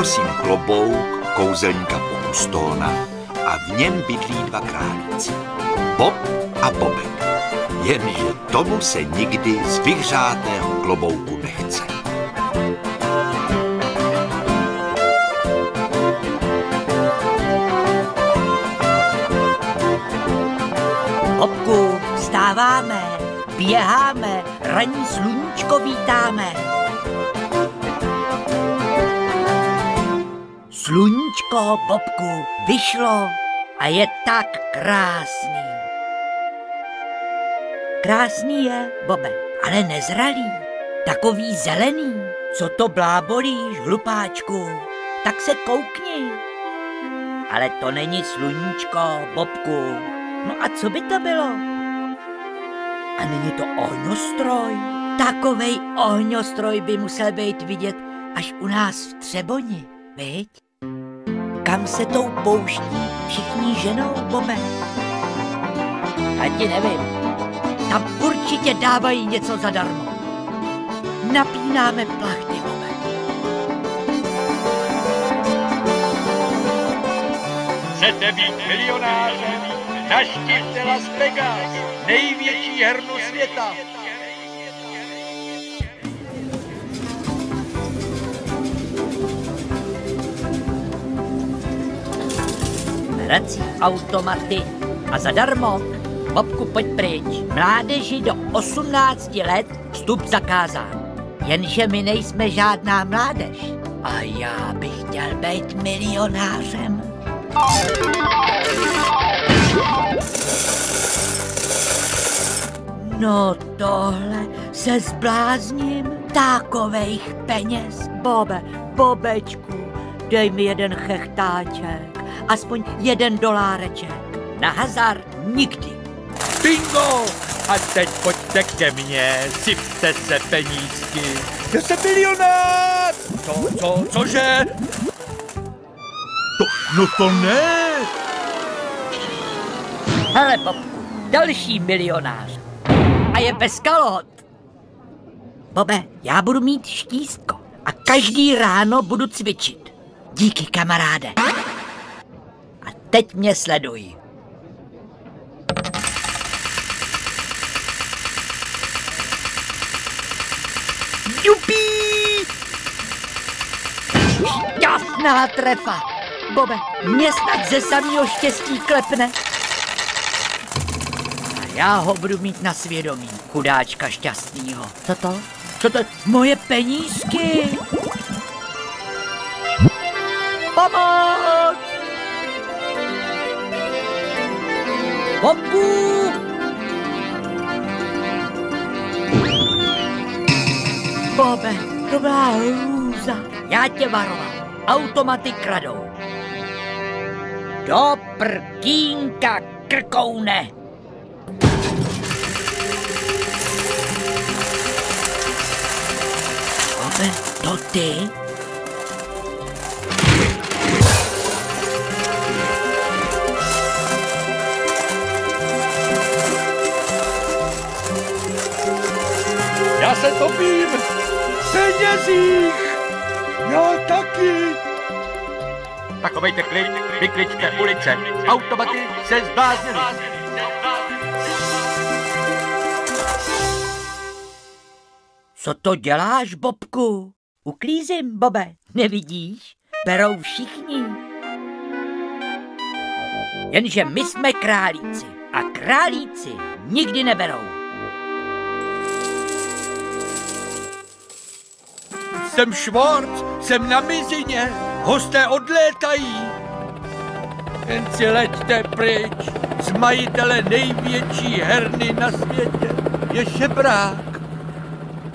Nosím klobouk kouzelníka Popustona a v něm bydlí dva králíci. Bob a Bobek. Jenže tomu se nikdy z vyhřátého klobouku nechce. Bobku, vstáváme, běháme, ranní sluníčko vítáme. Sluníčko, Bobku, vyšlo a je tak krásný. Krásný je, Bobe, ale nezralý, takový zelený. Co to blábolíš, hlupáčku? Tak se koukni. Ale to není sluníčko, Bobku. No a co by to bylo? A není to ohňostroj? Takovej ohňostroj by musel být vidět až u nás v Třeboni, viď? Kam se tou pouští všichni ženou, Bobe? A ti nevím. Tam určitě dávají něco zadarmo. Napínáme plachty, Bobe. Chcete být milionářem? Naštěte Las Vegas, největší hernu světa. Hrací automaty a zadarmo. Bobku, pojď pryč. Mládeži do 18 let vstup zakázán. Jenže my nejsme žádná mládež. A já bych chtěl být milionářem. No tohle se zblázním. Takovejch peněz. Bobe, Bobečku, dej mi jeden chechtáček. Aspoň $1. Na hazard nikdy. Bingo! A teď pojďte ke mně, sypte se penízky. Já jsem milionář! Cože? To ne! Hele, Bobku, další milionář. A je bez kalhot. Bobe, já budu mít štístko a každý ráno budu cvičit. Díky, kamaráde. A teď mě sleduj. Jupí! Šťastná trefa! Bobe, mě snad ze samého štěstí klepne. A já ho budu mít na svědomí, chudáčka šťastnýho. Co to? Co to? Moje penízky! Pomoc! Bobku! Bobe, to byla hrůza. Já tě varoval. Automaty kradou. Do prkínka, krkoune. Bobe, to ty? Já se topím v penězích! Já taky! Takovejte klid, vykličte ulice, automaty se zbláznily. Co to děláš, Bobku? Uklízím, Bobe, nevidíš? Berou všichni. Jenže my jsme králíci a králíci nikdy neberou. Jsem Švorc, jsem na mizině, hosté odlétají. Jen si leďte pryč, z majitele největší herny na světě je žebrák.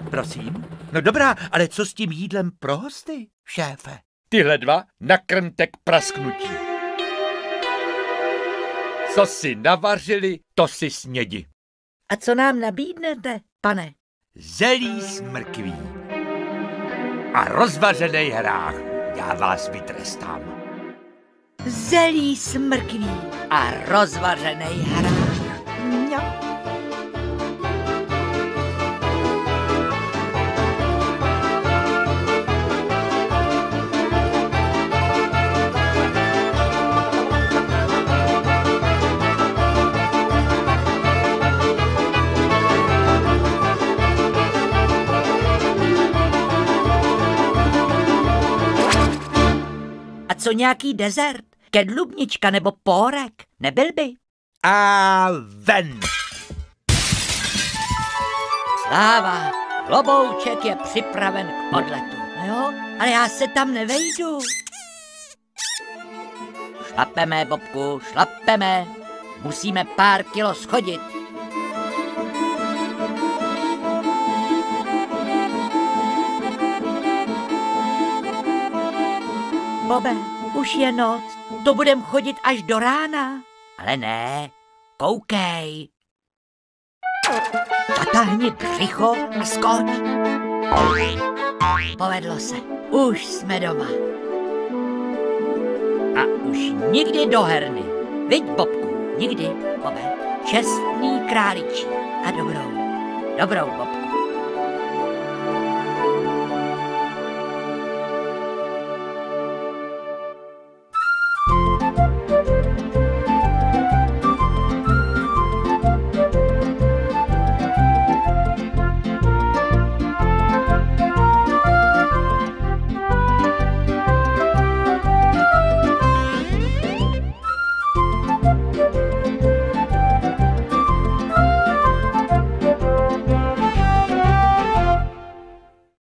Prosím? No dobrá, ale co s tím jídlem pro hosty, šéfe? Tyhle dva nakrmte k prasknutí. Co si navařili, to si snědi. A co nám nabídnete, pane? Zelí s mrkví a rozvařený hrách. Já vás vytrestám. Zelí s mrkví a rozvařený hrách. No. A co nějaký dezert? Kedlubnička nebo pórek? Nebyl by? A ven! Sláva, klobouček je připraven k odletu. No jo, ale já se tam nevejdu. Šlapeme, Bobku, šlapeme. Musíme pár kilo schodit. Bobe, už je noc. To budem chodit až do rána. Ale ne, koukej. Zatáhni břicho a skoč. Povedlo se. Už jsme doma. A už nikdy do herny. Viď, Bobku, nikdy, Bobe. Čestný králičí. A dobrou, Bobku.